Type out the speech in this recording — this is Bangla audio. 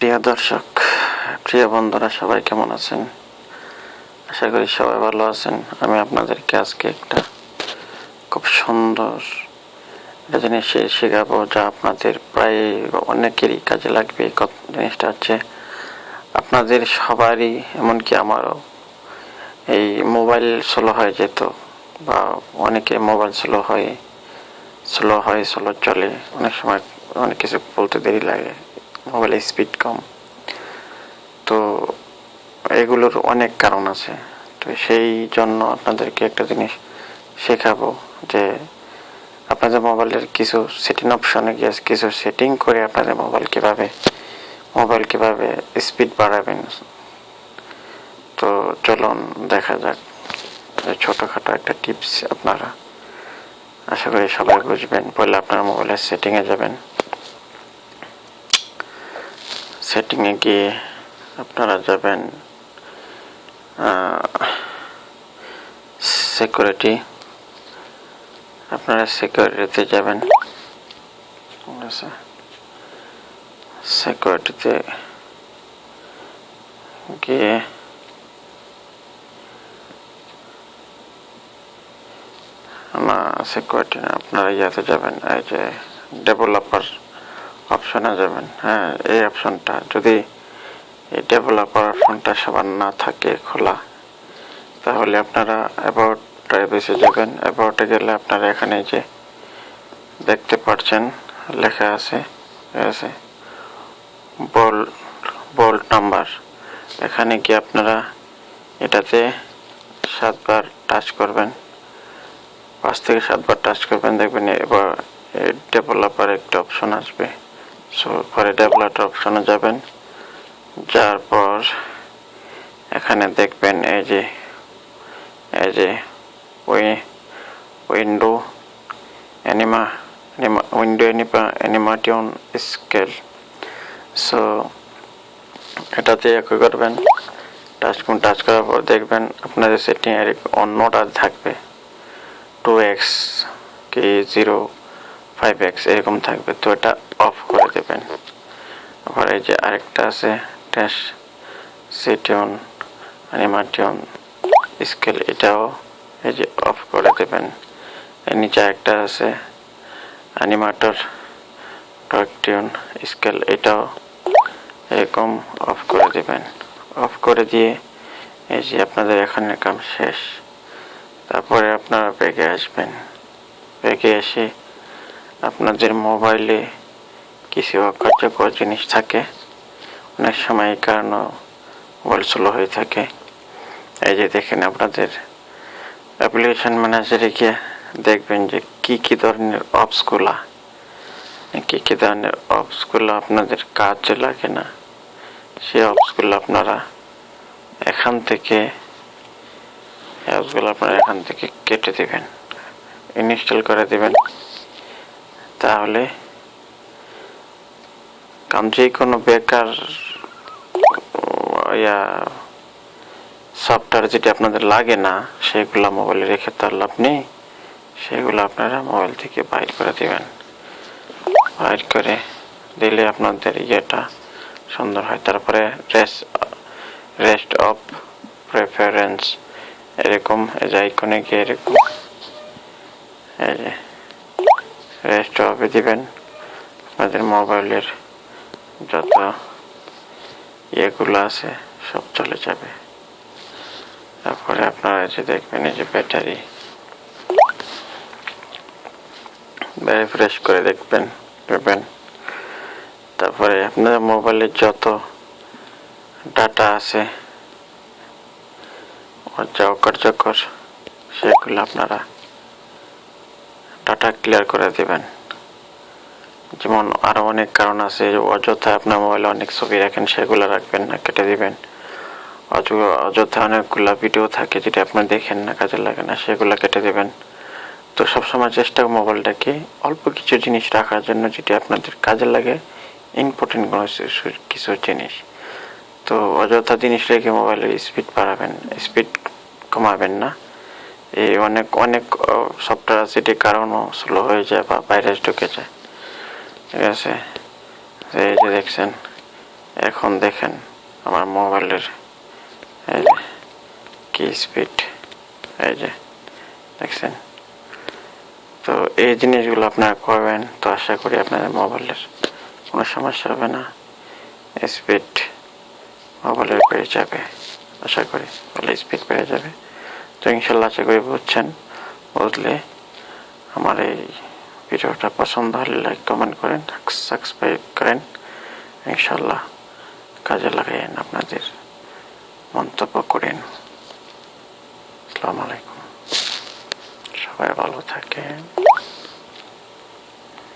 প্রিয় দর্শক, প্রিয় বন্ধুরা, সবাই কেমন আছেন? আশা করি সবাই ভালো আছেন। আমি আপনাদেরকে আজকে একটা খুব সুন্দর একটা জিনিস শেখাবো, যা আপনাদের প্রায় অনেকেরই কাজে লাগবে। জিনিসটা হচ্ছে আপনাদের সবারই, এমনকি আমারও, এই মোবাইল স্লো হয়ে যেত, বা অনেকে মোবাইল স্লো চলে, অনেক সময় অনেক কিছু বলতে দেরি লাগে, মোবাইলের স্পিড কম। তো এগুলোর অনেক কারণ আছে। তো সেই জন্য আপনাদেরকে একটা জিনিস শেখাবো, যে আপনাদের মোবাইলের কিছু সেটিং অপশনে গিয়ে কিছু সেটিং করে আপনাদের মোবাইল কিভাবে স্পিড বাড়াবেন। তো চলুন দেখা যাক। ছোটোখাটো একটা টিপস আপনারা আশা করি সবাই বুঝবেন। পরে আপনার মোবাইলের সেটিংয়ে যাবেন। সেটিংয়ে গিয়ে আপনারা যাবেন সিকিউরিটি। আপনারা সিকিউরিটিতে যাবেন। সিকিউরিটিতে গিয়ে সিকিউরিটি না, আপনারা ইয়াতে যাবেন, এই যে ডেভেলপার অপশনে যাবেন। হ্যাঁ, এই অপশনটা যদি এই ডেভেলপার অপশনটা সবার না থাকে খোলা, তাহলে আপনারা অ্যাবাউট প্রাইভেসি যাবেন। অ্যাবাউটে গেলে আপনারা এখানে যে দেখতে পাচ্ছেন লেখা আছে বোল্ট নাম্বার। এখানে গিয়ে আপনারা এটাতে 7 বার টাচ করবেন, 5 থেকে 7 বার টাচ করবেন। দেখবেন এবার ডেভেলপার একটা অপশন আসবে। সো পরে ডেভেলপার অপশনে যাবেন। যার পর এখানে দেখবেন এই যে উইন্ডো অ্যানিমেশন স্কেল। সো এটাতে কি করবেন, টাচ করার পর দেখবেন আপনাদের সেটিং এর অন্যটা থাকবে 2x কি 5x এরকম থাকবে। তো এটা অফ করে দেবেন। আবার এই যে আরেকটা আছে সেটিং অ্যানিমেশন স্কেল, এটাও এই যে অফ করে দেবেন। এর নিচে একটা আছে অ্যানিমেটর ট্রাকটিউন স্কেল, এটাও এরকম অফ করে দেবেন। অফ করে দিয়ে এই যে আপনাদের এখানের কাম শেষ। তারপরে আপনারা ব্যাগে আসবেন। ব্যাগে এসে আপনাদের মোবাইলে কিছু অকার্যকর জিনিস থাকে, অনেক সময় এই কারণে মোবাইল স্লো হয়ে থাকে। এই যে দেখেন, আপনাদের অ্যাপ্লিকেশন ম্যানেজারে গিয়ে দেখবেন যে কি ধরনের অপসগুলো আপনাদের কাজে লাগে না। সেই অপসগুলো আপনারা এখান থেকে কেটে দেবেন, ইনস্টল করে দেবেন। তাহলে যে কোনো বেকার সফটওয়্যার যেটা আপনাদের লাগে না, সেগুলো মোবাইলে রেখে তার লাভ নেই। সেগুলো আপনারা মোবাইল থেকে বাইর করে দেবেন। বাইর করে দিলে আপনাদের ইয়েটা সুন্দর হয়। তারপরে রেস্ট অফ প্রেফারেন্স এরকম আইকনে গিয়ে এরকম এই যে রেস্ট অফে দিবেন। আপনাদের মোবাইলের যত ইয়েগুলো আছে সব চলে যাবে। তারপরে আপনারা যে দেখবেন এই যে ব্যাটারি রিফ্রেশ করে দেখবেন। তারপরে আপনার মোবাইলের যত ডাটা আছে যা অকার্যকর, সেগুলো আপনারা ডাটা ক্লিয়ার করে দেবেন। যেমন আরো অনেক কারণ আছে, অযথা আপনার মোবাইলে অনেক ছবি রাখেন, সেগুলো রাখবেন না, কেটে দিবেন। অযথা অনেকগুলা ভিডিও থাকে যেটা আপনি দেখেন না, কাজে লাগে না, সেগুলো কেটে দেবেন। তো সবসময় চেষ্টা মোবাইলটাকে অল্প কিছু জিনিস রাখার জন্য, যেটা আপনাদের কাজে লাগে, ইম্পর্টেন্ট কোনো কিছু জিনিস। তো অযথা জিনিস রেখে মোবাইলের স্পিড কমাবেন না। এই অনেক সফটওয়্যার আছে যেটির কারণও স্লো হয়ে যায় বা ভাইরাস ঢুকে যায়। ঠিক আছে, এই যে দেখছেন এখন দেখেন আমার মোবাইলের এই যে কি স্পিড, এই যে দেখছেন। তো এই জিনিসগুলো আপনারা করবেন, তো আশা করি আপনাদের মোবাইলের কোনো সমস্যা হবে না, স্পিড মোবাইলের বেড়ে যাবে, আশা করি মোবাইলের স্পিড বেড়ে যাবে। তো ইনশাল্লাহ আশা করি বুঝছেন, বুঝলে আমার এই ভিডিওটা পছন্দ হলে লাইক কমেন্ট করেন, সাবস্ক্রাইব করেন, ইনশাল্লাহ কাজে লাগাইন, আপনাদের মন্তব্য করেন। আসসালামু আলাইকুম, সবাই ভালো থাকেন।